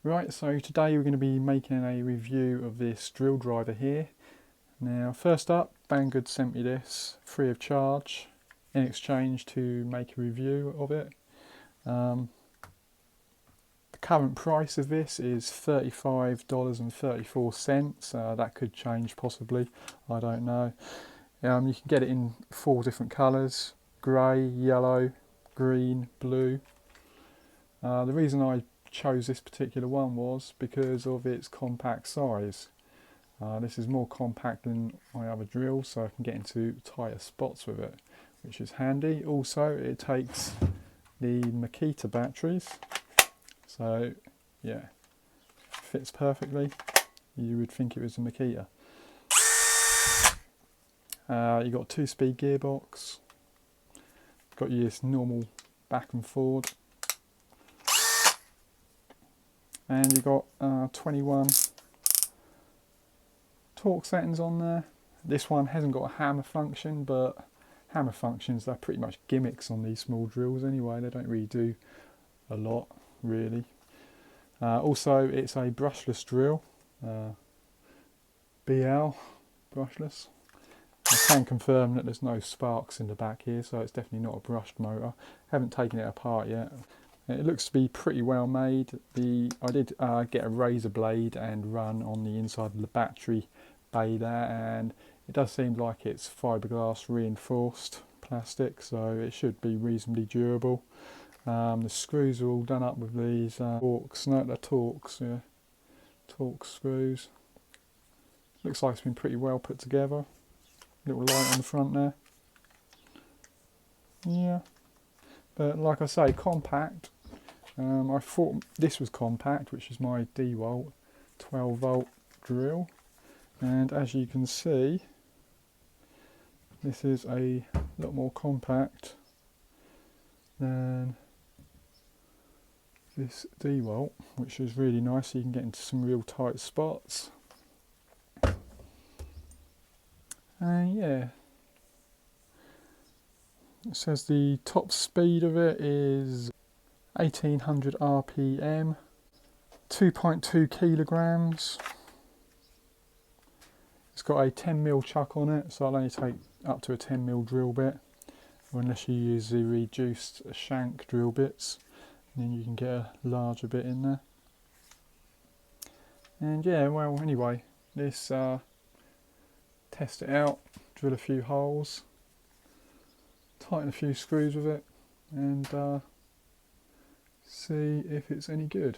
Right, so today we're going to be making a review of this drill driver here. Now, first up, Banggood sent me this free of charge in exchange to make a review of it. The current price of this is $35.34. That could change possibly, I don't know. You can get it in 4 different colours: grey, yellow, green, blue. The reason I chose this particular one was because of its compact size. This is more compact than my other drills, so I can get into tighter spots with it, which is handy. Also, it takes the Makita batteries, so yeah, fits perfectly. You would think it was a Makita. You got a 2-speed gearbox, got your normal back and forward, and you got 21 torque settings on there. This one hasn't got a hammer function, but hammer functions, they're pretty much gimmicks on these small drills anyway. They don't really do a lot, really. Also, it's a brushless drill, BL, brushless. I can confirm that there's no sparks in the back here, so it's definitely not a brushed motor. Haven't taken it apart yet. It looks to be pretty well made. I did get a razor blade and run on the inside of the battery bay there, and it does seem like it's fiberglass reinforced plastic, so it should be reasonably durable. The screws are all done up with these Torx, no, they're Torx, yeah, Torx screws. Looks like it's been pretty well put together. Little light on the front there. Yeah, but like I say, compact. I thought this was compact, which is my DeWalt 12-volt drill, and as you can see, this is a lot more compact than this DeWalt, which is really nice. So you can get into some real tight spots. And yeah, it says the top speed of it is 1800 RPM, 2.2 kilograms. It's got a 10mm chuck on it, so I'll only take up to a 10mm drill bit, or unless you use the reduced shank drill bits, and then you can get a larger bit in there. And yeah, well, anyway, this test it out, drill a few holes, tighten a few screws with it, and see if it's any good.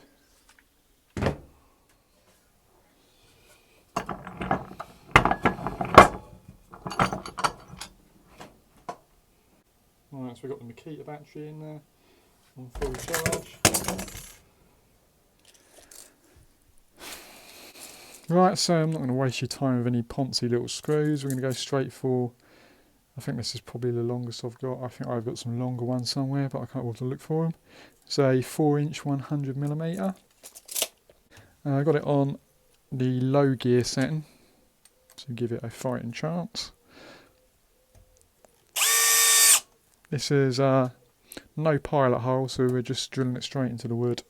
Alright, so we've got the Makita battery in there on full charge. Right, so I'm not going to waste your time with any poncy little screws. We're going to go straight for, I think this is probably the longest I've got. I think I've got some longer ones somewhere, but I can't bother to look for them. It's a 4-inch 100mm. I got it on the low gear setting to give it a fighting chance. This is no pilot hole, so we're just drilling it straight into the wood.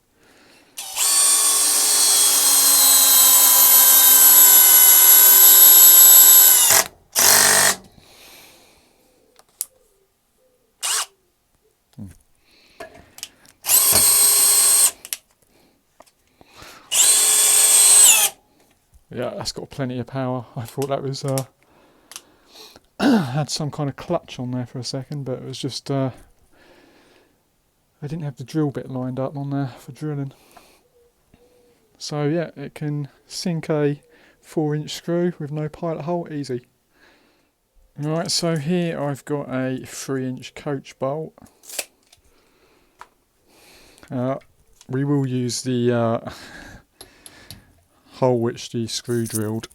Yeah, that's got plenty of power. I thought that was had some kind of clutch on there for a second, but it was just I didn't have the drill bit lined up on there for drilling. So yeah, it can sink a 4-inch screw with no pilot hole, easy. Right, so here I've got a 3-inch coach bolt. We will use the hole which the screw drilled.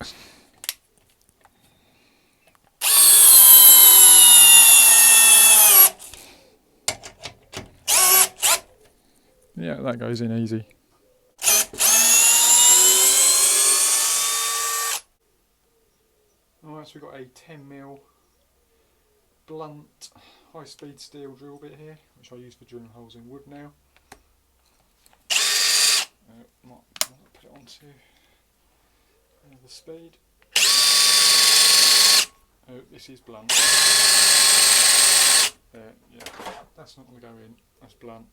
Yeah, that goes in easy. Alright, so we've got a 10mm blunt high-speed steel drill bit here, which I use for drilling holes in wood now. Might to the speed. Oh, this is blunt. Yeah, that's not going to go in. That's blunt.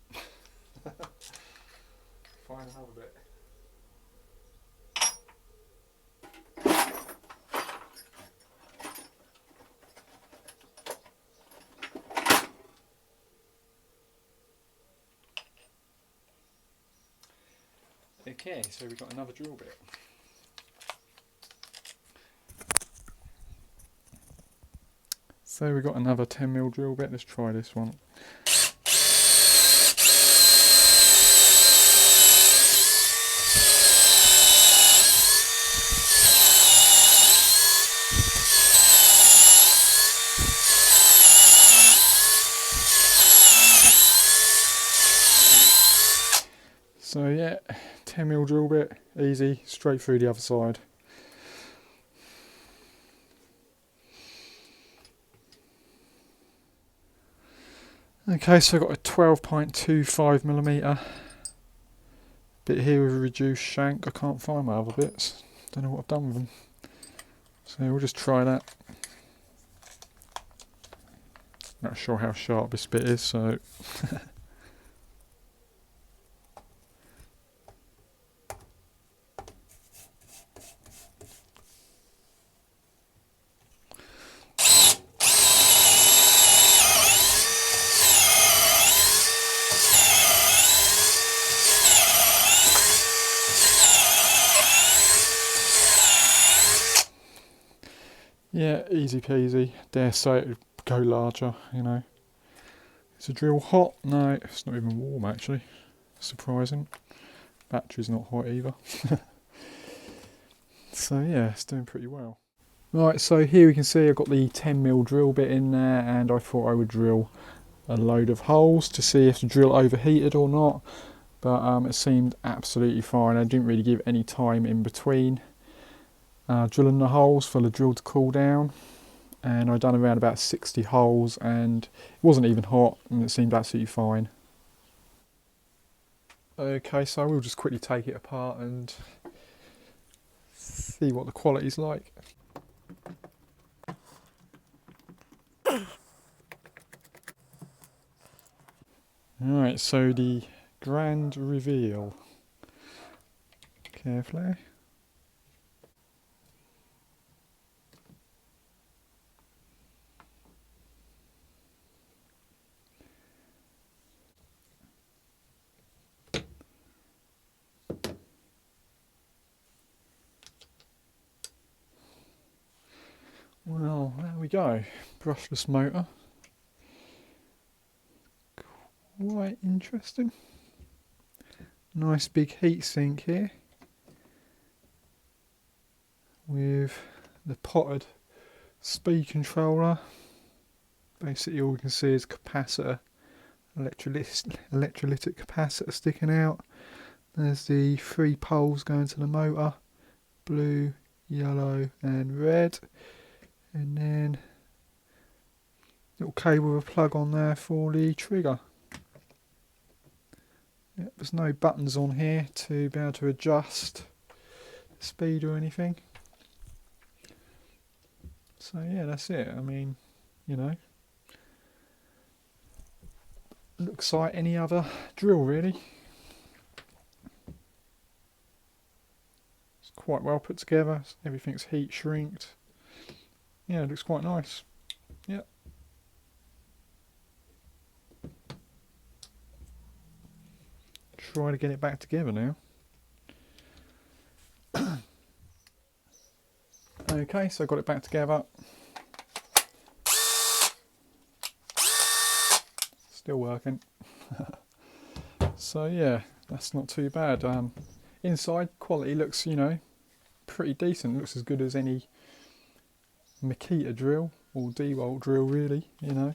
Find another bit. Okay, so we've got another drill bit. So we've got another 10mm drill bit. Let's try this one. So yeah, 10mm drill bit, easy, straight through the other side. Okay, so I've got a 12.25mm bit here with a reduced shank. I can't find my other bits. Don't know what I've done with them. So we'll just try that. Not sure how sharp this bit is, so yeah, easy peasy. Dare say it would go larger, you know. Is the drill hot? No, it's not even warm actually. Surprising. Battery's not hot either. So yeah, it's doing pretty well. Right, so here we can see I've got the 10mm drill bit in there, and I thought I would drill a load of holes to see if the drill overheated or not. But it seemed absolutely fine. I didn't really give any time in between drilling the holes for the drill to cool down. And I'd done around about 60 holes and it wasn't even hot and it seemed absolutely fine. Okay, so we'll just quickly take it apart and see what the quality's like. Alright, so the grand reveal. Carefully. Well, there we go. Brushless motor. Quite interesting. Nice big heatsink here with the potted speed controller. Basically all we can see is capacitor, electrolytic capacitor sticking out. There's the 3 poles going to the motor, blue, yellow and red. And then little cable with a plug on there for the trigger. Yep, there's no buttons on here to be able to adjust the speed or anything. So yeah, that's it. I mean, you know, looks like any other drill really. It's quite well put together. Everything's heat shrinked. Yeah, it looks quite nice. Yep. Try to get it back together now. Okay, so I got it back together. Still working. So yeah, that's not too bad. Inside quality looks, you know, pretty decent. Looks as good as any Makita drill or DeWalt drill really, you know.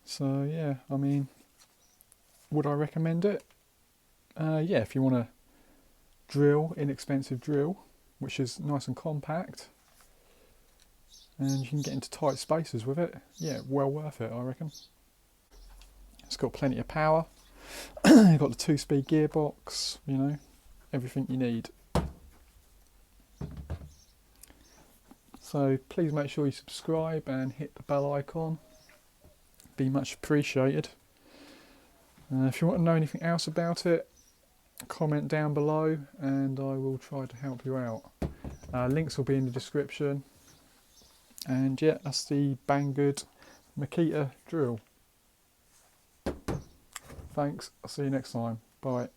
So yeah, I mean, would I recommend it? Yeah, if you want to drill, inexpensive drill, which is nice and compact, and you can get into tight spaces with it, yeah, well worth it, I reckon. It's got plenty of power. You've got the 2-speed gearbox, you know, everything you need. So please make sure you subscribe and hit the bell icon. Be much appreciated. If you want to know anything else about it, comment down below and I will try to help you out. Links will be in the description. And yeah, that's the Banggood Makita drill. Thanks, I'll see you next time. Bye.